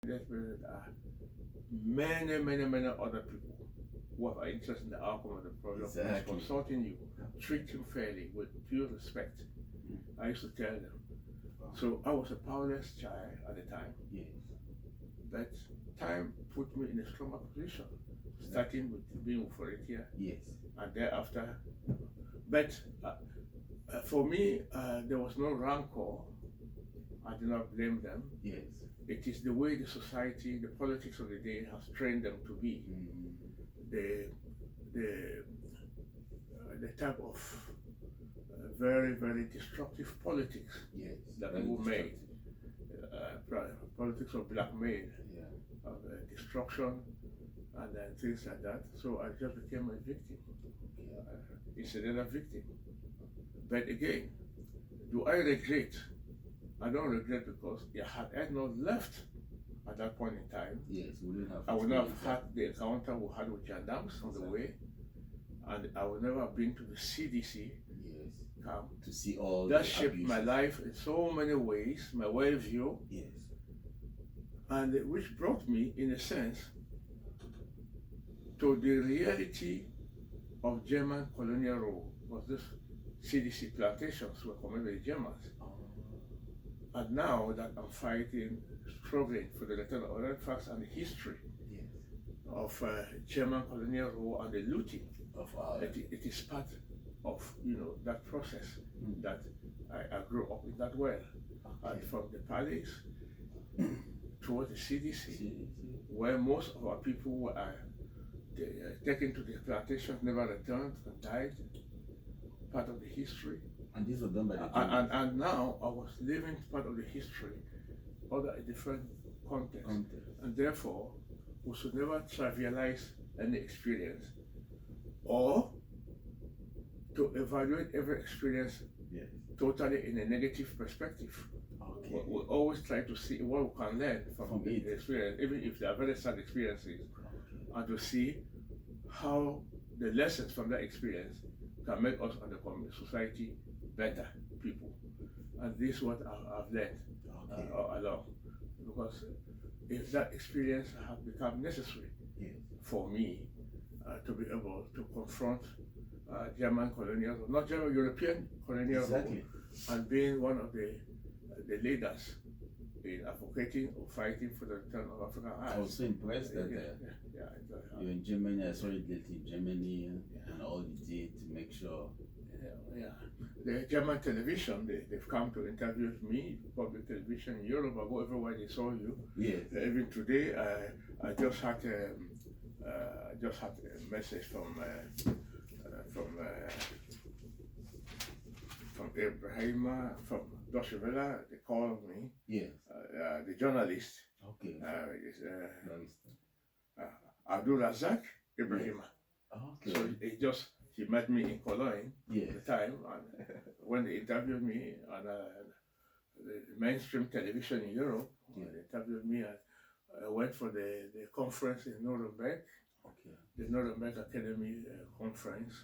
There are many other people who have an interest in the outcome of the problem. Exactly. Consulting you, treat you fairly with due respect. I used to tell them. So I was a powerless child at the time. Yes. But time put me in a stronger position, starting with being with 40th here. Yes. And thereafter. But for me, there was no rancor. I do not blame them. Yes. It is the way the society, the politics of the day has trained them to be. The type of very destructive politics that people made. Politics of blackmail, of destruction, and things like that. So I just became a victim. Incidental victim. But again, do I regret? I don't regret because had I not left at that point in time, I would not have had the encounter we had with gendarmes on the way, and I would never have been to the CDC camp to see all that shaped my life in so many ways, my worldview, and which brought me, in a sense, to the reality of German colonial rule. Was this CDC plantations were committed by the Germans. And now that I'm fighting, struggling for the return of other facts and the history of German colonial rule and the looting, it is part of that process that I grew up in that world. And from the palace towards the CDC, where most of our people were taken to the plantations, never returned and died, part of the history. And these were done by the and now I was living part of the history, other a different context. And therefore, we should never trivialize any experience or to evaluate every experience totally in a negative perspective. We always try to see what we can learn from the experience, even if they are very sad experiences, and to see how the lessons from that experience can make us and the society better people. And this is what I've learned along. Because if that experience has become necessary for me to be able to confront German colonial, not German, European colonial rule, and being one of the leaders in advocating or fighting for the return of African arts. I was so impressed that you're in Germany. I saw it in Germany and all you did to make sure. The German television, they've come to interview me, public television in Europe. I go everywhere they saw you. Even today, I just had a message from Ibrahima, from Deutsche Welle. They called me. The journalist. Abdul Razak Ibrahima. So he met me in Cologne at the time, and when they interviewed me on the mainstream television in Europe, they interviewed me, and I went for the conference in Nuremberg, the Nuremberg Academy conference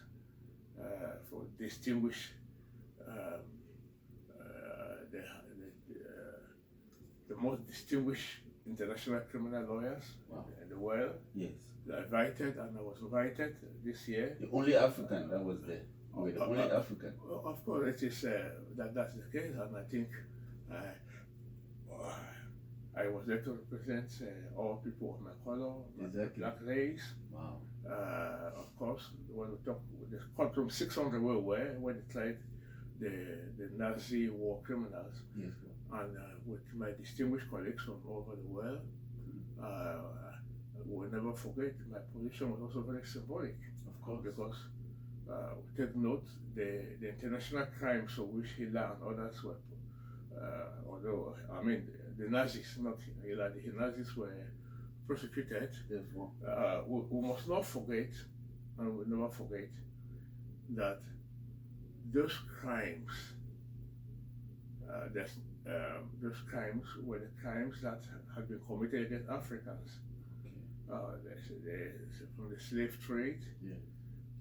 for distinguished the most distinguished international criminal lawyers in the world. They invited, and I was invited this year. The only African that was there. The only African. Of course, it is that's the case, and I think I was there to represent all people of my color, black race. Of course, when we talk, the courtroom 600 were when they tried the Nazi war criminals, and with my distinguished colleagues from all over the world. We'll never forget, my position was also very symbolic, of course, because take note, the international crimes for which Hitler and others were, although, I mean, the Nazis, not Hitler, the Nazis were prosecuted. We must not forget, and we'll never forget, that those crimes, those crimes were the crimes that had been committed against Africans. From the slave trade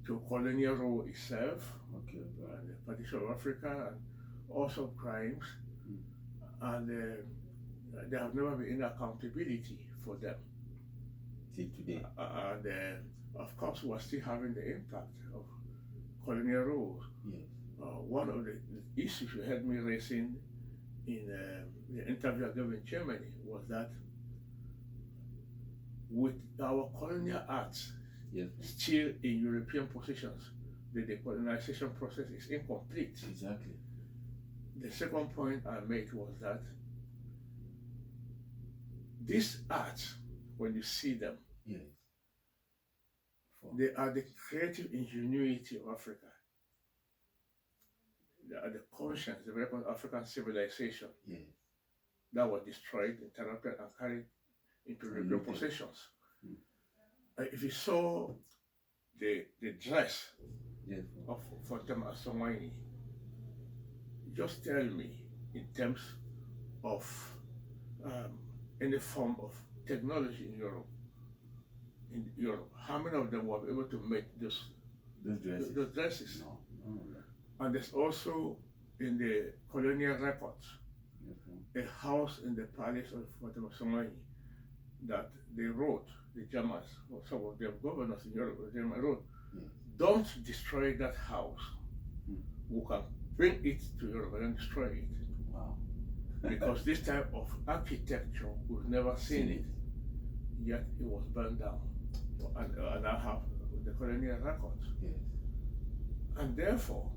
to colonial rule itself, the partition of Africa, and also crimes, and there have never been any accountability for them. Till today. And of course, we're still having the impact of colonial rule. Yes. One of the issues you had me raising in the interview I gave in Germany was that with our colonial acts Yes. still in European positions, the decolonization process is incomplete. Exactly. The second point I made was that these acts, when you see them, Yes. they are the creative ingenuity of Africa. They are the conscience, the very African civilization Yes. that was destroyed, interrupted, and carried into European possessions. If you saw the dress Yes. of Fuatabong Asomani, just tell me in terms of any form of technology in Europe, how many of them were able to make those dresses? No. And there's also in the colonial records a house in the palace of Fuatabong Asomani that they wrote, the Germans, or some of their governors in Europe, the German wrote, don't destroy that house. We can bring it to Europe and then destroy it. Wow. Because this type of architecture, we've never seen it, yet it was burned down. And I have the colonial records. Yes. And therefore,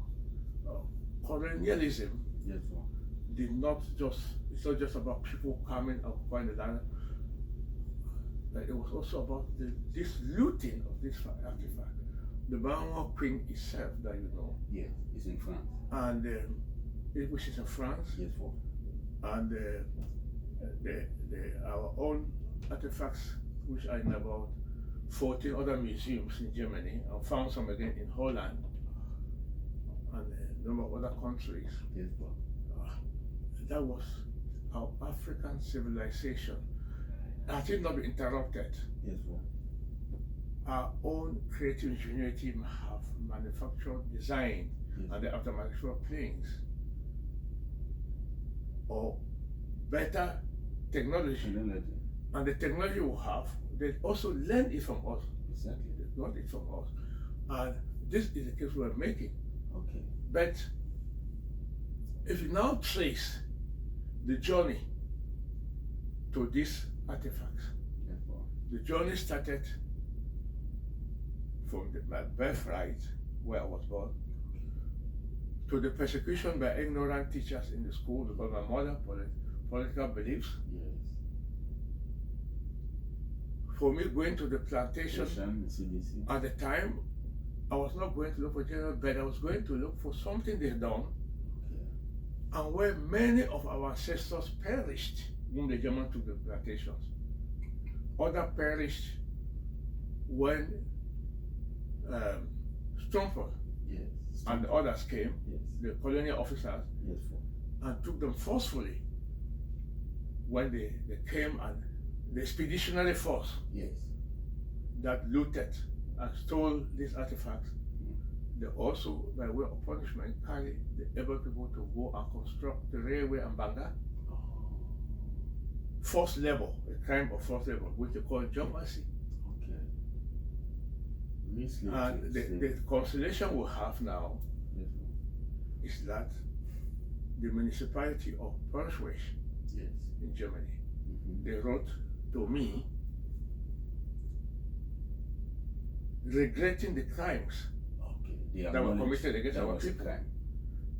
colonialism Yes. did not just, it's not just about people coming and occupying the land, but it was also about this looting of this artifact. The Barr Queen itself, that you know. Yes, it's in France. And which is in France. Yes, and our own artifacts, which are in about 14 other museums in Germany, and found some again in Holland and a number of other countries. Yes, that was our African civilization. Had it not been interrupted, yes, our own creative ingenuity have manufactured, designed, and they have to manufacture planes or better technology. And the technology we have, they also learn it from us. Exactly. They got it from us. And this is the case we're making. Okay. But if you now trace the journey to these artifacts, the journey started from my birthright, where I was born, to the persecution by ignorant teachers in the school because my mother political beliefs. Yes. For me going to the plantation, at the time, I was not going to look for general bed, I was going to look for something they've done, and where many of our ancestors perished when the Germans took the plantations. Others perished when Stoneford and the others came, the colonial officers, and took them forcefully when they came, and the expeditionary force that looted and stole these artifacts, they also, by way of punishment, carried the able people to go and construct the railway and Banga. Forced labor, a crime of forced labor, which they call job mercy. And the consolation we have now is that the municipality of Brunswick in Germany, they wrote to me regretting the crimes that were committed against our people,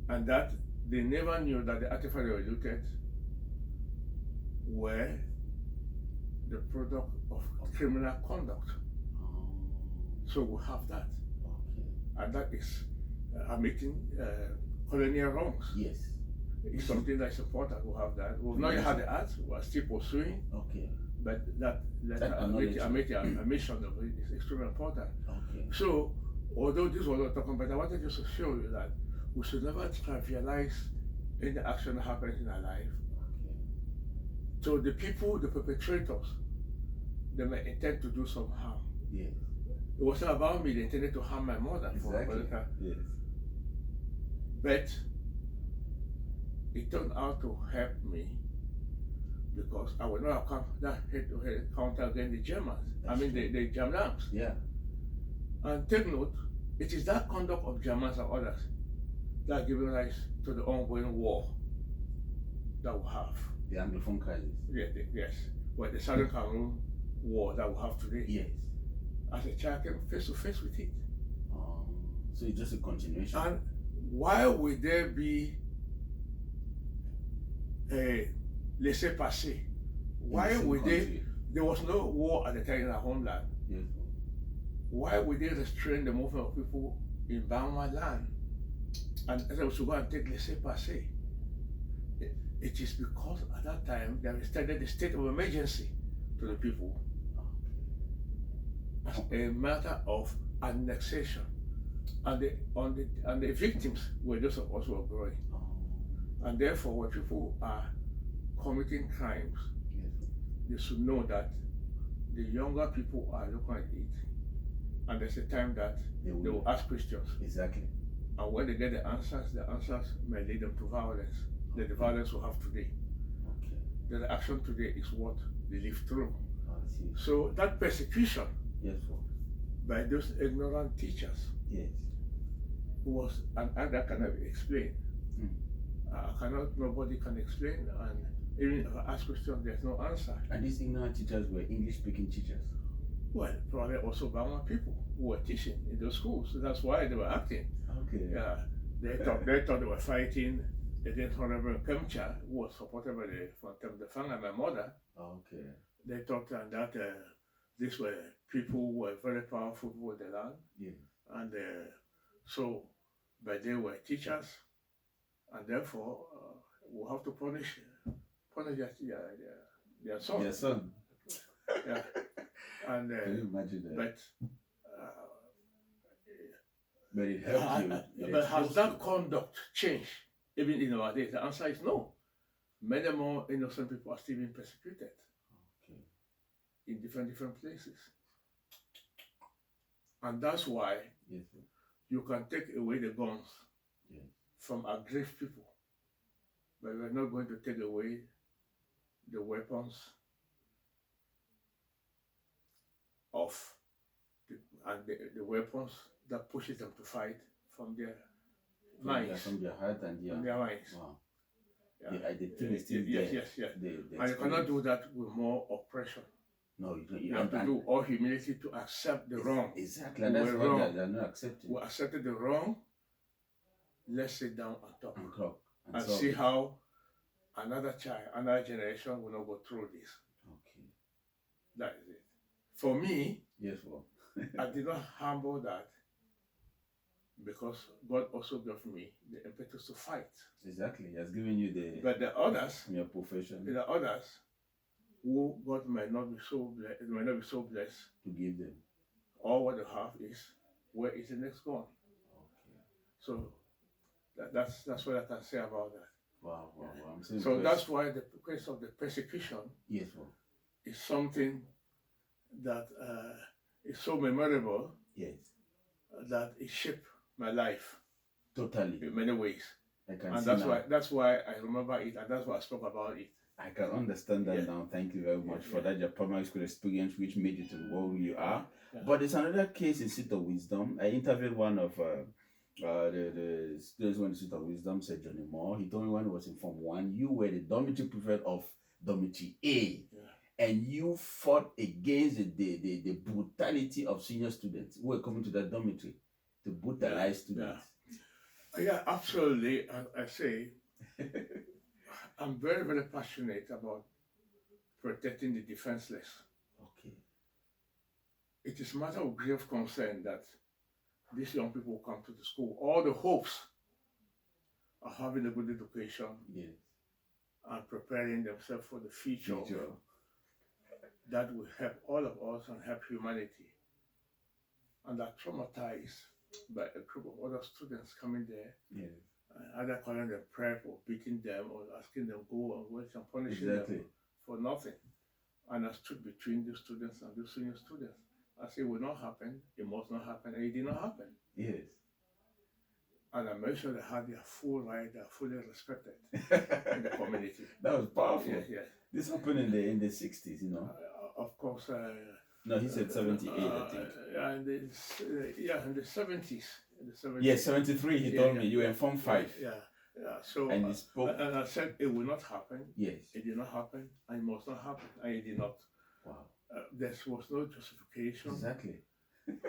and that they never knew that the artifacts they were looted were the product of criminal conduct. So we have that, and that is admitting colonial wrongs. Yes. It's something that's important. We have that. We've not yet had the act. We are still pursuing. But that admission of it is extremely important. So, although this was not talking about, I wanted just to show you that we should never trivialize any action that happens in our life. So the people, the perpetrators, they may intend to do some harm. It wasn't about me, they intended to harm my mother for America. But it turned out to help me because I would not have come that head-to-head encounter against the Germans. The Jamlams. Yeah. And take note, it is that conduct of Germans and others that given rise to the ongoing war that we have. The Anglophone crisis. Yes. Well, the Southern Cameroon war that we have today. Yes. As a child came face to face with it. So it's just a continuation. And why would there be a laissez-passer? Why would there was no war at the time in our homeland? Yes. Why would they restrain the movement of people in Bama land? And as I was to go and take laissez-passer. It is because at that time they extended the state of emergency to the people as a matter of annexation. And the victims were those of us who were growing. And therefore, when people are committing crimes, they should know that the younger people are looking at it, and there's a time that they will ask questions. Exactly. And when they get the answers may lead them to violence. That the violence we have today. Okay. The action today is what they live through. I see. So that persecution by those ignorant teachers was, and that cannot be explained. Nobody can explain, and even if I ask questions, there's no answer. And these ignorant teachers were English-speaking teachers? Well, probably also Bama people who were teaching in those schools, so that's why they were acting. Okay. Yeah, they thought they were fighting against Honorary Member, who was supported by the family and my mother. Okay. They thought that these were people who were very powerful people in the land. Yeah. And but they were teachers, and therefore we have to punish their son. Their son. Yeah. And can you imagine that? But it helped you. But has that conduct changed? Even in our days, the answer is no. Many more innocent people are still being persecuted in different places. And that's why you can take away the guns from aggrieved people, but we're not going to take away the weapons the weapons that pushes them to fight from their minds. From their heart and their minds. Wow. Yeah. The thing is still yes, there. Yes. And you cannot do that with more oppression. No, you don't. You have to do all humility to accept the wrong. Exactly, and that's what they're not accepting. We accepted the wrong. Let's sit down and talk. And so see how another generation will not go through this. Okay. That is it. For me, well. I did not humble that because God also gave me the impetus to fight. Exactly, He has given you the. But the others, in your profession, the others, who God might not be so blessed to give them. All what they have is, where is the next gun? Okay. So that's what I can say about that. Wow. So that's why the case of the persecution is something that is so memorable that it shaped my life totally in many ways. And that's why I remember it, and that's why I spoke about it. I can understand that now. Thank you very much for that, your primary school experience, which made you to where you are. Yeah. But there's another case in Seat of Wisdom. I interviewed one of the students who went to Seat of Wisdom, said Johnny Moore. He told me when he was in Form 1, you were the dormitory prefect of Dormitory A. And you fought against the brutality of senior students who were coming to that dormitory to brutalize students. Yeah, absolutely. I say, I'm very, very passionate about protecting the defenseless. Okay. It is a matter of grave concern that these young people come to the school. All the hopes of having a good education and preparing themselves for the future. That will help all of us and help humanity. And are traumatized by a group of other students coming there, either calling them prep or beating them or asking them go and work and punishing them for nothing. And I stood between the students and the senior students. I said, it will not happen, it must not happen, and it did not happen. Yes. And I made sure they had their full right, they are fully respected in the community. That was powerful. Yes. This happened in the 60s, you know. Of course. No, he said 78, I think. In the 70s. Yes, 73. He told me you were in Form 5. Yeah. So and he spoke. And I said it will not happen. Yes. It did not happen, and it must not happen, and it did not. Wow. There was no justification. Exactly.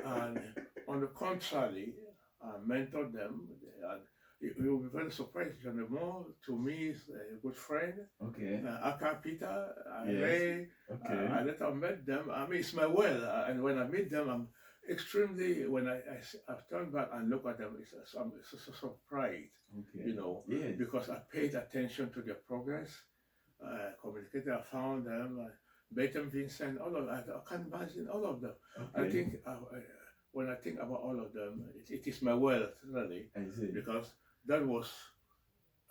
And on the contrary, I mentored them. And you will be very surprised. John Moore, to me, is a good friend. Okay. Peter, Yes. Ray. Okay. I later met them. I mean, it's my well. And when I meet them, I'm extremely, when I turn back and look at them, it's a source of pride. Okay. You know, yes. because I paid attention to their progress. Communicated, I found them. Beaton Vincent, all of that. I can't imagine all of them. Okay. I think when I think about all of them, it is my wealth, really. I see. Because that was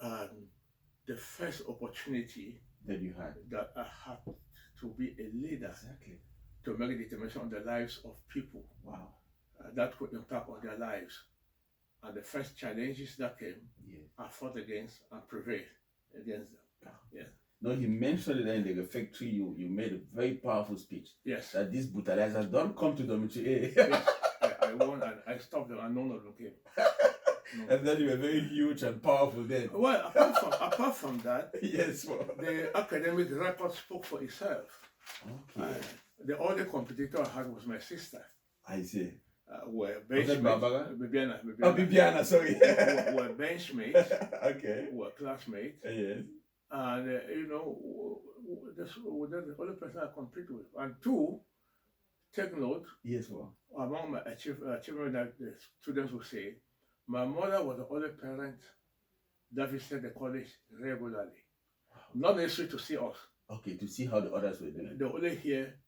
the first opportunity that you had. That I had to be a leader. Exactly. To make a determination on the lives of people. Wow. That could impact on their lives. And the first challenges that came, yes. I fought against and prevailed against them. Ah. Yeah. No, he mentioned it in the factory. You made a very powerful speech. Yes. That these brutalizers don't come to dormitory A. Yes. I won and I stopped them and none of them came. No. And then you were very huge and powerful then. Well, apart from that, yes, well. The academic record spoke for itself. Okay. The only competitor I had was my sister. I see. Were benchmates. Bibiana. Oh, Bibiana, sorry. were benchmates. Okay. Were classmates. Yes. And you know, that's the only person I compete with. And two, take note. Yes, well. Among my achievement that the students will say, my mother was the only parent that visited the college regularly. Wow. Not necessarily to see us. Okay, to see how the others were doing. They only hear,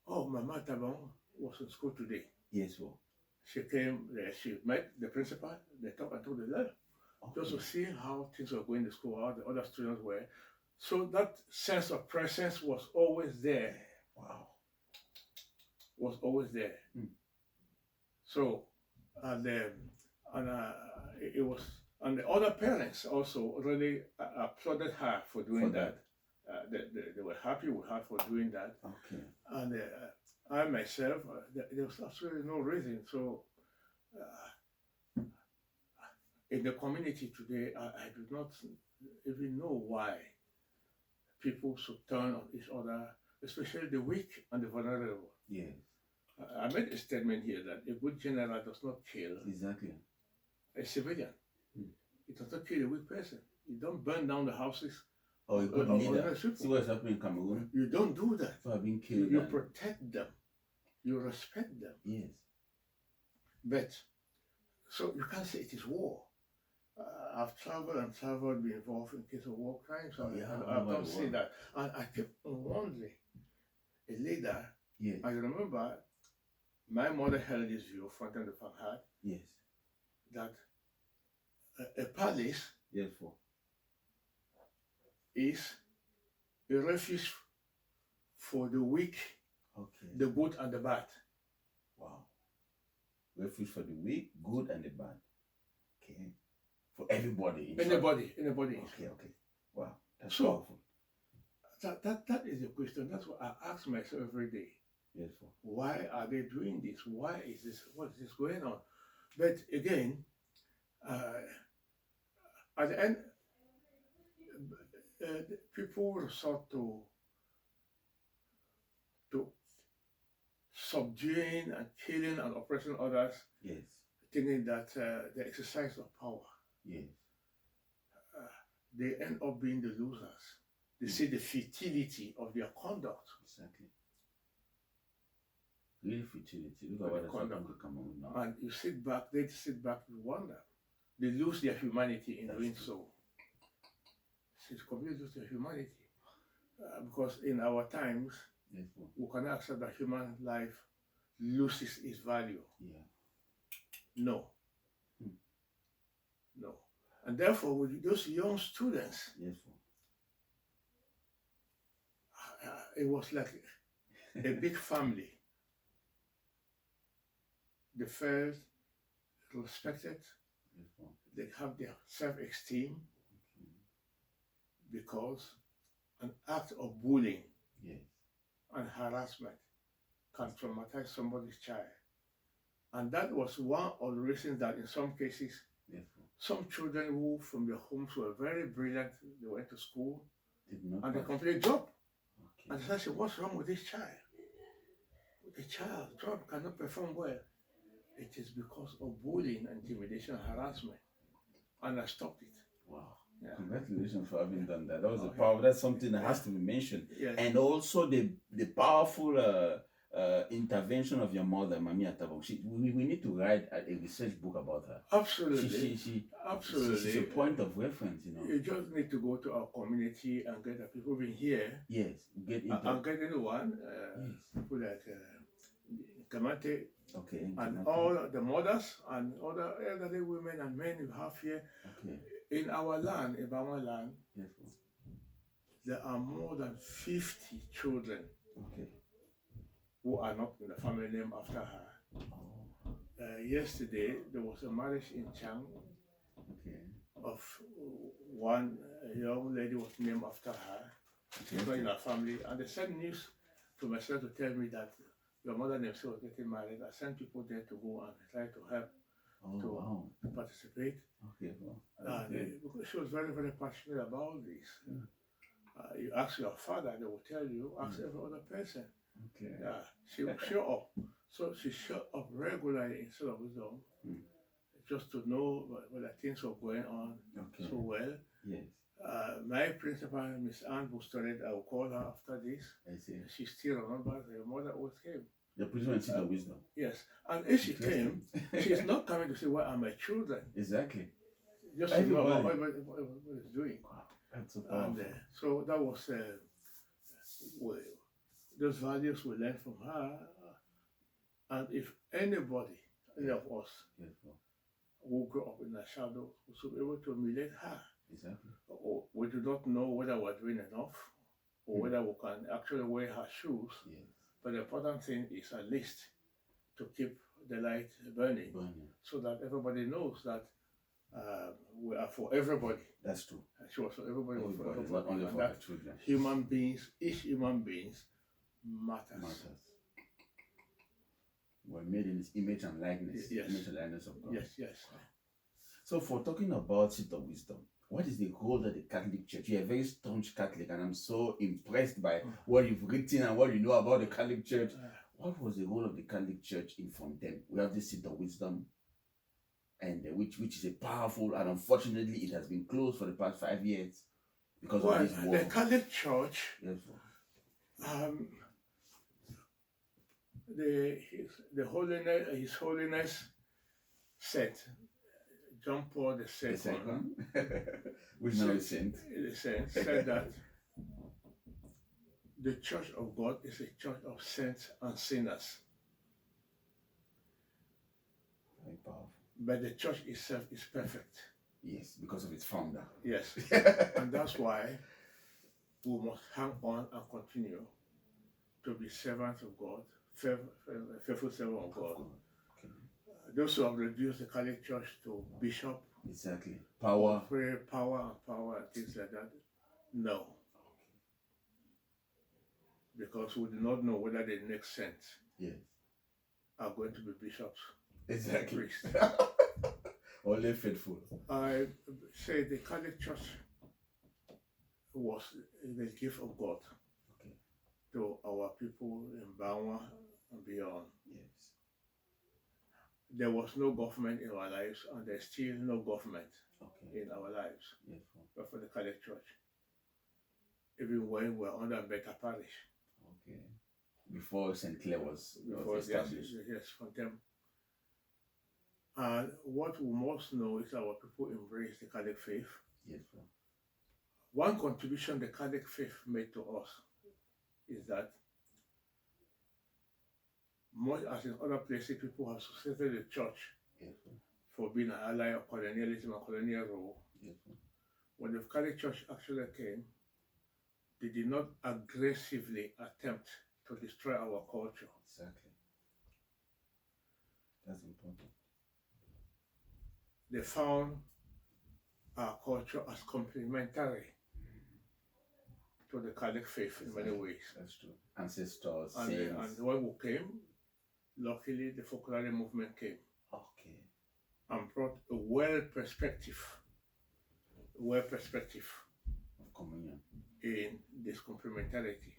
oh, Mama Tabong was in school today. Yes, well. She came, she met the principal, they talked and told the letter. Okay. Just to see how things were going in the school, how the other students were. So that sense of presence was always there. Wow. Was always there. Hmm. So, it was, and the other parents also really applauded her for doing that. They were happy with her for doing that. Okay. And I myself, there was absolutely no reason. So, in the community today, I do not even know why people should turn on each other, especially the weak and the vulnerable. Yes. I made a statement here that a good general does not kill exactly a civilian. It does not kill a weak person. You don't burn down the houses. Or a good leader. See what's happening in Cameroon? You don't do that. So I've been killed. You protect them. You respect them. Yes. But, so you can't say it is war. I've traveled, been involved in case of war crimes. I don't see that. And I keep wondering, a leader, yes. I remember my mother held this view, front and the back had, yes, that a palace yes, for. is a refuge for the weak, okay, the good and the bad. Wow. Refuge for the weak, good and the bad. Okay. For everybody. Anybody. Okay. Wow. That's so powerful. That is the question. That's what I ask myself every day. Yes, sir. Why are they doing this? Why is this? What is this going on? But again, at the end, people resort to subduing and killing and oppressing others. Yes. Thinking that the exercise of power. Yes. They end up being the losers. They see the futility of their conduct. Exactly. Real futility. Look at what has happened to Cameroon now. And you sit back, they sit back and wonder. They lose their humanity in doing so. It's completely lose their humanity. Because in our times, yes, we cannot accept that human life loses its value. Yeah. No. No. And therefore, with those young students, yes, it was like a big family. They felt respected. Yes, they have their self-esteem because an act of bullying Yes. and harassment can traumatize somebody's child. And that was one of the reasons that in some cases, Yes. some children who from their homes were very brilliant, they went to school Did not and they pass. completely dropped. Okay. And they said, what's wrong with this child? The child dropped, cannot perform well. It is because of bullying, intimidation, harassment. And I stopped it. Wow. Yeah. Congratulations for having done that. That was a Oh, power. yeah. That's something that has to be mentioned. Yes. And also the powerful intervention of your mother, Mami Atabong. We need to write a research book about her. Absolutely. Absolutely. She's a point of reference, you know. You just need to go to our community and get the people in here. Yes, get into And get anyone, yes. people like Kamate, Okay. and all the mothers and other elderly women and men you have here. Okay. In our land, in our land, Yes. there are more than 50 children Okay. who are not in the family name after her. Oh. Yesterday, there was a marriage in Chang Okay. of one young lady was named after her. She's not in her family. And they sent news to myself to tell me that your mother and yourself was getting married. I sent people there to go and try to help to participate. Okay. Well, Because she was very, very passionate about this. You ask your father, they will tell you. Ask every other person. okay. She will show up. So she showed up regularly instead of wisdom, just to know whether things were going on so well. Yes. My principal, Miss Anne Bustoret, I will call her after this. I see. She still remembers her mother always came. The principal seat of wisdom. Yes. And if she came, she's not coming to say, where are my children? Exactly. Just to know about what it's doing. Wow. That's so powerful. And so that was, those values we learned from her. And if anybody, any of us, Yes. who grew up in the shadow, we should be able to emulate her. Exactly. Or we do not know whether we're doing enough or whether we can actually wear her shoes. Yes. But the important thing is at least to keep the light burning so that everybody knows that we are for everybody. That's true. She was for everybody, for everybody. Not only And for that the children. human beings, each human beings matters. We're made in His image and likeness. Yes. Image and likeness of God. Yes. So for talking about seat of wisdom, what is the role of the Catholic Church? You're a very staunch Catholic, and I'm so impressed by what you've written and what you know about the Catholic Church. What was the role of the Catholic Church in from them? We have this seat of wisdom, and which is a powerful, and unfortunately it has been closed for the past 5 years because of this war. The Catholic Church, Yes. His Holiness said, John Paul II, which now is saint, said that the Church of God is a church of saints and sinners. Very powerful. But the church itself is perfect. Yes, because of its founder. Yes. And that's why we must hang on and continue to be servants of God, faithful servants of God. Okay. Those who have reduced the Catholic Church to bishop, exactly, power, and things like that, no. Because we do not know whether the next saints are going to be bishops, exactly, priests. only faithful. I say the Catholic Church was the gift of God to our people in Bowie and beyond. Yes. There was no government in our lives, and there's still no government in our lives. Yes. But for the Catholic Church, even when we're under better parish. Okay. Before St. Clair was established. Yes, from them. And what we must know is our people embrace the Catholic faith. Yes. One contribution the Catholic faith made to us is that much as in other places people have associated the church for being an ally of colonialism and colonial rule. When the Catholic Church actually came, they did not aggressively attempt to destroy our culture. Exactly. That's important. They found our culture as complementary to the Catholic faith in many ways. That's true. Ancestors, And saints. when we came, luckily the folklore movement came Okay. and brought a world perspective Of communion. in this complementarity.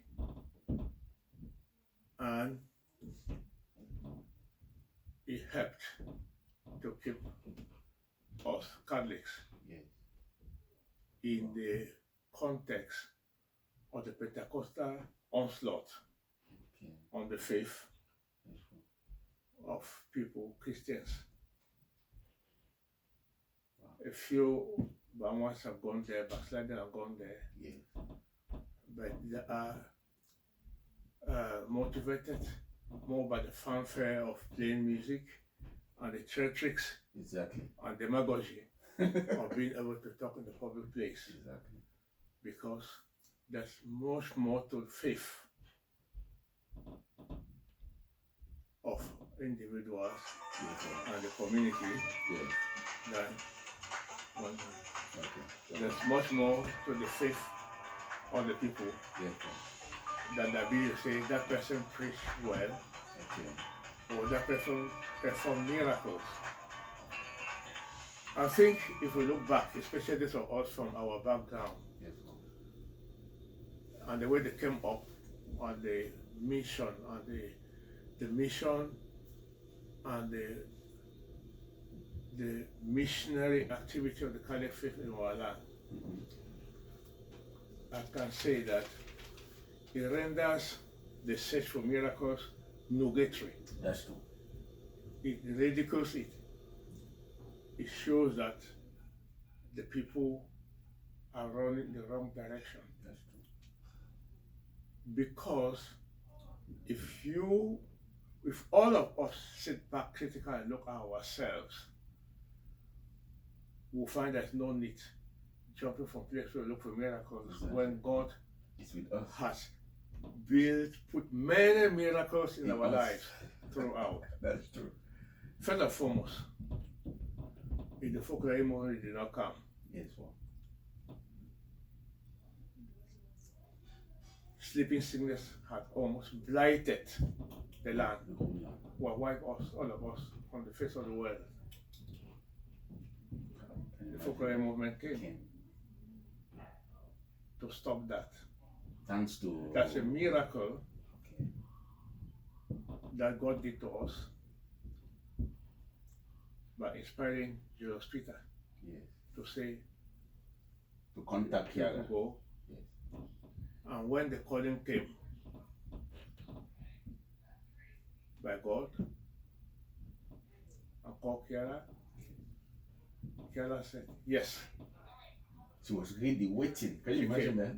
And it helped to keep us Catholics Yes. in the context of the Pentecostal onslaught Okay. on the faith That's true. of people, Christians. Wow. A few Bamwas have gone there, backsliders have gone there, Yes. but they are motivated more by the fanfare of playing music and the theatrics Exactly. and demagogy of being able to talk in the public place, Exactly. because there's much more to faith of individuals Yes. Sir. and the community Yes. than one. Okay. There's much more to the faith of the people Yes. Sir. than the ability to say that person preached well Okay. or that person performed miracles. I think if we look back, especially those of us from our background Yes. Sir. and the way they came up on the mission and the mission and the missionary activity of the Catholic faith in our land, Mm-hmm. I can say that it renders the search for miracles nugatory. That's true. It ridicules it. It shows that the people are running in the wrong direction. That's true. Because if all of us sit back critically and look at ourselves, we'll find there's no need jumping from place to look for miracles Exactly. when God It's with us. has put many miracles in our us. lives throughout. That's true. First and foremost, in the folklore movement, it did not come. Yes. Sir. Sleeping sickness had almost blighted the land, The whole land. will wipe us, all of us, from the face of the world. Can you The folklore imagine? movement came Came. to stop that. Thanks to. That's a miracle Okay. that God did to us by inspiring Jesus Peter Yes. to say, To contact "Here Kiara. we go." Yes. And when the calling came by God and called Kiara, Kiara said, "Yes." She was really waiting. Can you She imagine came. that?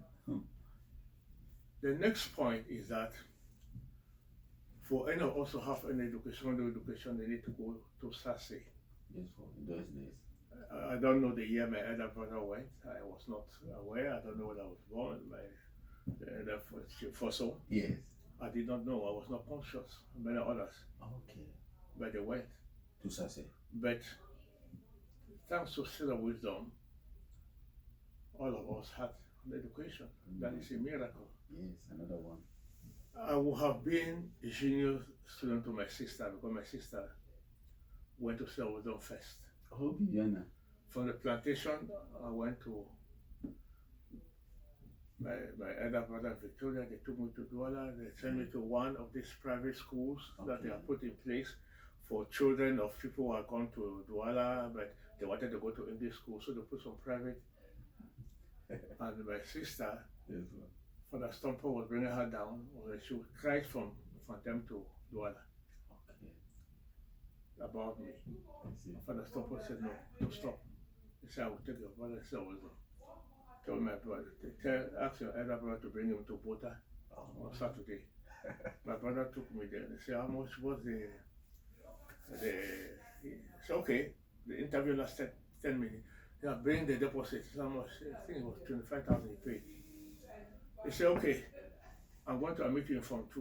The next point is that for any of us to have any education, they need to go to SASE. Yes, for in those days. I don't know the year my elder brother went. I was not aware. I don't know when I was born. My elder for so. Yes. I did not know. I was not conscious. Many others, Okay. but they went. To Sase. But thanks to Sierra Wisdom, all of us had an education. That is a miracle. Yes, another one. I would have been a junior student to my sister because my sister went to Sierra Wisdom first. Oh, Bibiana. From the plantation, I went to my elder brother Victoria. They took me to Douala. They sent me to one of these private schools that they Okay. have put in place for children of people who had gone to Douala, but they wanted to go to English school, so they put some private. And my sister, Yes, sir. Father Stomper was bringing her down, or she would cry from them to Douala Okay. about me. I see. Father Stomper said, "No, don't stop." He said, "I will take your brother." I said, "Wisdom." Tell my brother, ask your elder brother to bring him to Bota on Saturday. My brother took me there. They said, "How much was the?" He said, "Okay." The interview lasted 10 minutes. Yeah, bring the deposit. How much? I think it was 25,000 he paid. He said, "Okay, I'm going to meet you in Form 2.